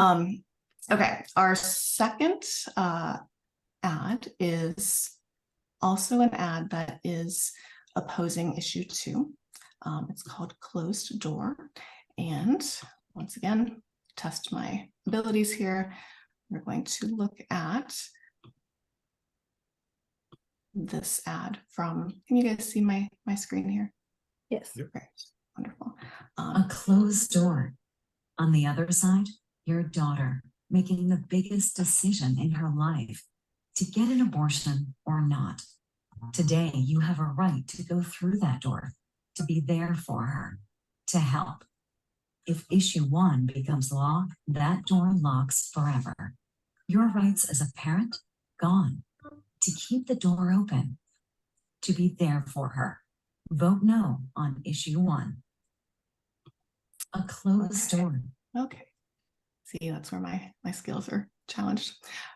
Okay, our second ad is also an ad that is opposing issue 2. It's called Closed Door. And once again, test my abilities here. We're going to look at this ad from, can you guys see my screen here? Yes. Great, wonderful. A closed door. On the other side, your daughter making the biggest decision in her life to get an abortion or not. Today, you have a right to go through that door, to be there for her, to help. If issue 1 becomes law, that door locks forever. Your rights as a parent, gone. To keep the door open, to be there for her. Vote no on issue 1. A closed door. Okay. See, that's where my skills are challenged.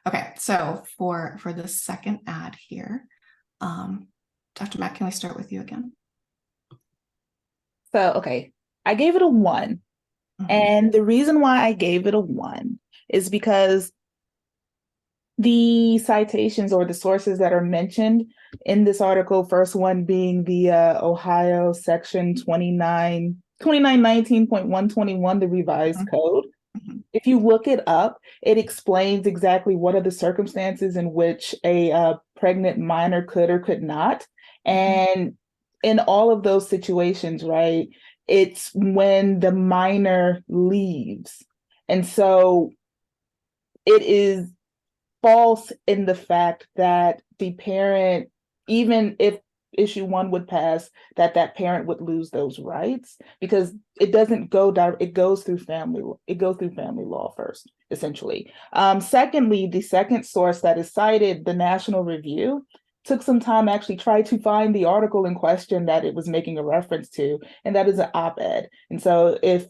Okay, so for the second ad here, Dr. Mack, can we start with you again? So, okay, I gave it a 1. And the reason why I gave it a 1 is because the citations or the sources that are mentioned in this article, first one being the Ohio section 2919.121, the revised code. If you look it up, it explains exactly what are the circumstances in which a pregnant minor could or could not. And in all of those situations, right, it's when the minor leaves. And so it is false in the fact that the parent, even if issue 1 would pass, that parent would lose those rights, because it doesn't go down, it goes through family law first, essentially. Secondly, the second source that is cited, the National Review, took some time, actually tried to find the article in question that it was making a reference to, and that is an op-ed. And so if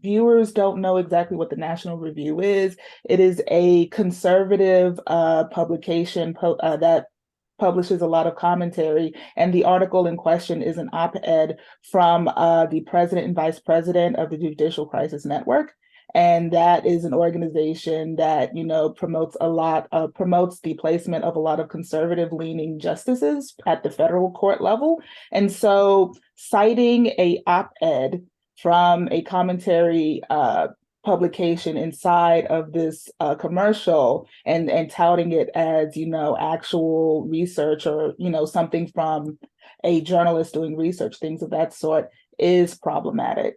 viewers don't know exactly what the National Review is, it is a conservative publication that publishes a lot of commentary, and the article in question is an op-ed from the president and vice president of the Judicial Crisis Network. And that is an organization that, promotes the placement of a lot of conservative-leaning justices at the federal court level. And so citing a op-ed from a commentary publication inside of this commercial and touting it as, actual research or, something from a journalist doing research, things of that sort, is problematic.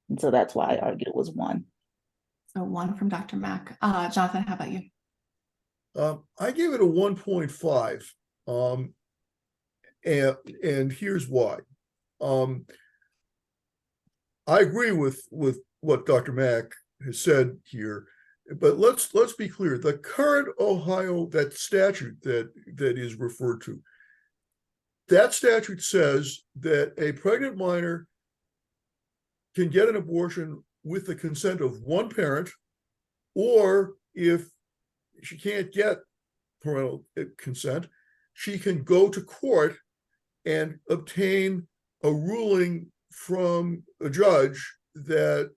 And so that's why I argued it was 1. So 1 from Dr. Mack. Jonathan, how about you? I gave it a 1.5. And here's why. I agree with what Dr. Mack has said here, but let's be clear. The current Ohio, that statute that is referred to, that statute says that a pregnant minor can get an abortion with the consent of one parent, or if she can't get parental consent, she can go to court and obtain a ruling from a judge that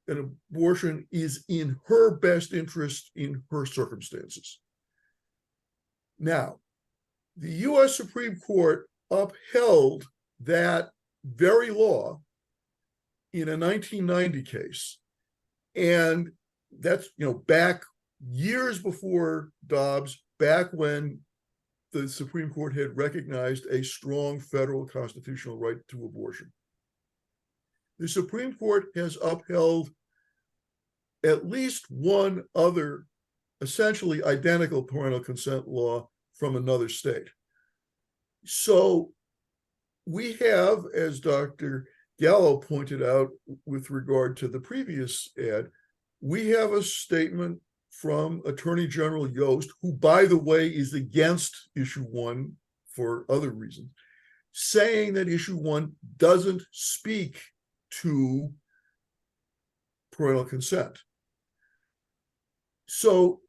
an abortion is in her best interest in her circumstances. Now, the U.S. Supreme Court upheld that very law in a 1990 case. And that's, back years before Dobbs, back when the Supreme Court had recognized a strong federal constitutional right to abortion. The Supreme Court has upheld at least one other essentially identical parental consent law from another state. So we have, as Dr. Gallo pointed out with regard to the previous ad, we have a statement from Attorney General Yost, who, by the way, is against issue 1 for other reasons, saying that issue 1 doesn't speak to parental consent. So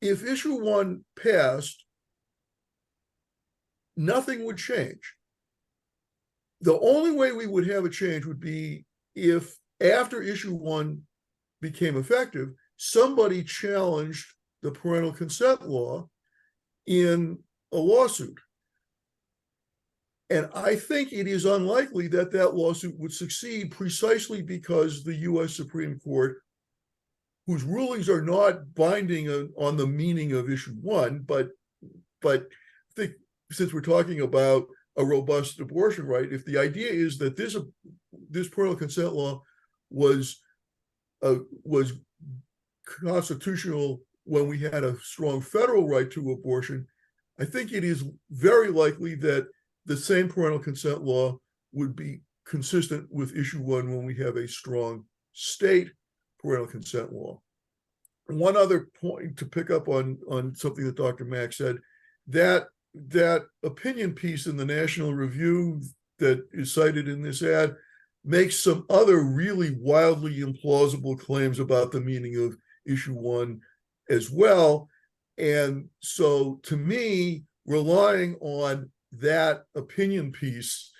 if issue 1 passed, nothing would change. The only way we would have a change would be if after issue 1 became effective, somebody challenged the parental consent law in a lawsuit. And I think it is unlikely that that lawsuit would succeed precisely because the US Supreme Court, whose rulings are not binding on the meaning of issue 1, but I think since we're talking about a robust abortion right, if the idea is that this parental consent law was constitutional when we had a strong federal right to abortion, I think it is very likely that the same parental consent law would be consistent with issue 1 when we have a strong state parental consent law. One other point to pick up on something that Dr. Mack said, that opinion piece in the National Review that is cited in this ad makes some other really wildly implausible claims about the meaning of issue 1 as well. And so to me, relying on that opinion piece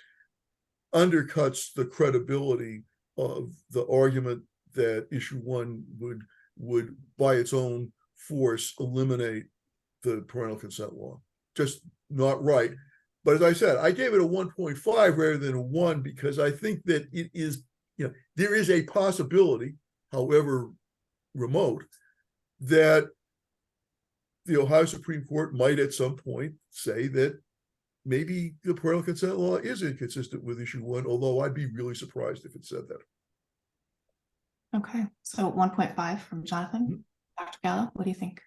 undercuts the credibility of the argument that issue 1 would by its own force eliminate the parental consent law. Just not right. But as I said, I gave it a 1.5 rather than a 1 because I think that it is, there is a possibility, however remote, that the Ohio Supreme Court might at some point say that maybe the parental consent law is inconsistent with issue 1, although I'd be really surprised if it said that. Okay, so 1.5 from Jonathan. Dr. Gallo, what do you think?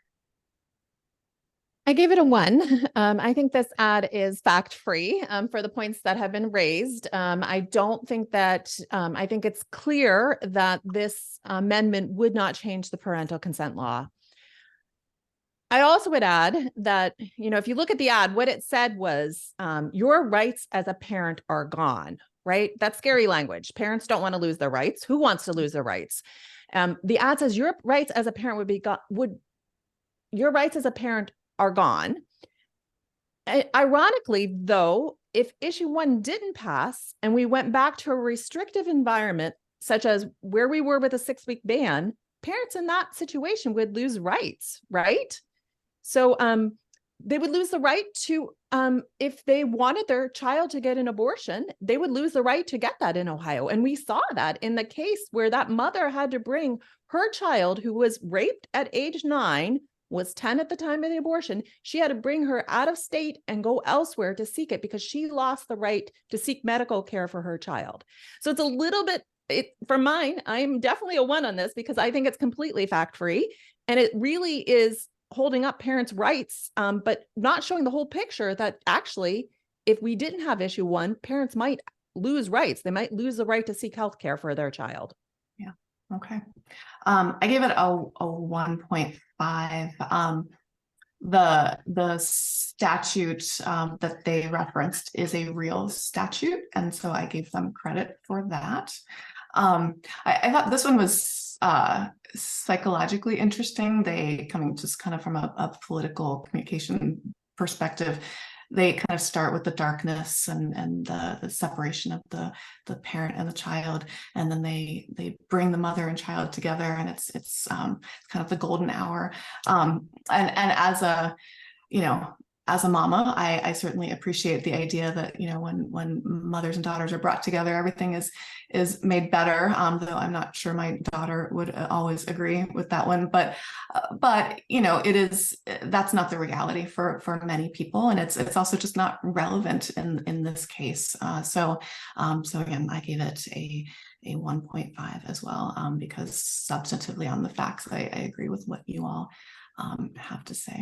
I gave it a 1. I think this ad is fact-free for the points that have been raised. I don't think that, I think it's clear that this amendment would not change the parental consent law. I also would add that, if you look at the ad, what it said was your rights as a parent are gone, right? That's scary language. Parents don't want to lose their rights. Who wants to lose their rights? The ad says your rights as a parent your rights as a parent are gone. Ironically, though, if issue 1 didn't pass and we went back to a restrictive environment, such as where we were with a 6-week ban, parents in that situation would lose rights, right? So they would lose the right to, if they wanted their child to get an abortion, they would lose the right to get that in Ohio. And we saw that in the case where that mother had to bring her child, who was raped at age 9, was 10 at the time of the abortion. She had to bring her out of state and go elsewhere to seek it because she lost the right to seek medical care for her child. So it's a little bit, for mine, I'm definitely a 1 on this because I think it's completely fact-free. And it really is holding up parents' rights, but not showing the whole picture that actually, if we didn't have issue 1, parents might lose rights. They might lose the right to seek health care for their child. Yeah. Okay. I gave it a 1.5. The statute that they referenced is a real statute, and so I gave them credit for that. I thought this one was psychologically interesting. They, coming just kind of from a political communication perspective, they kind of start with the darkness and the separation of the parent and the child, and then they bring the mother and child together, and it's kind of the golden hour. And as a mama, I certainly appreciate the idea that, when mothers and daughters are brought together, everything is made better. Though I'm not sure my daughter would always agree with that one, but that's not the reality for many people, and it's also just not relevant in this case. So again, I gave it a 1.5 as well, because substantively on the facts, I agree with what you all have to say.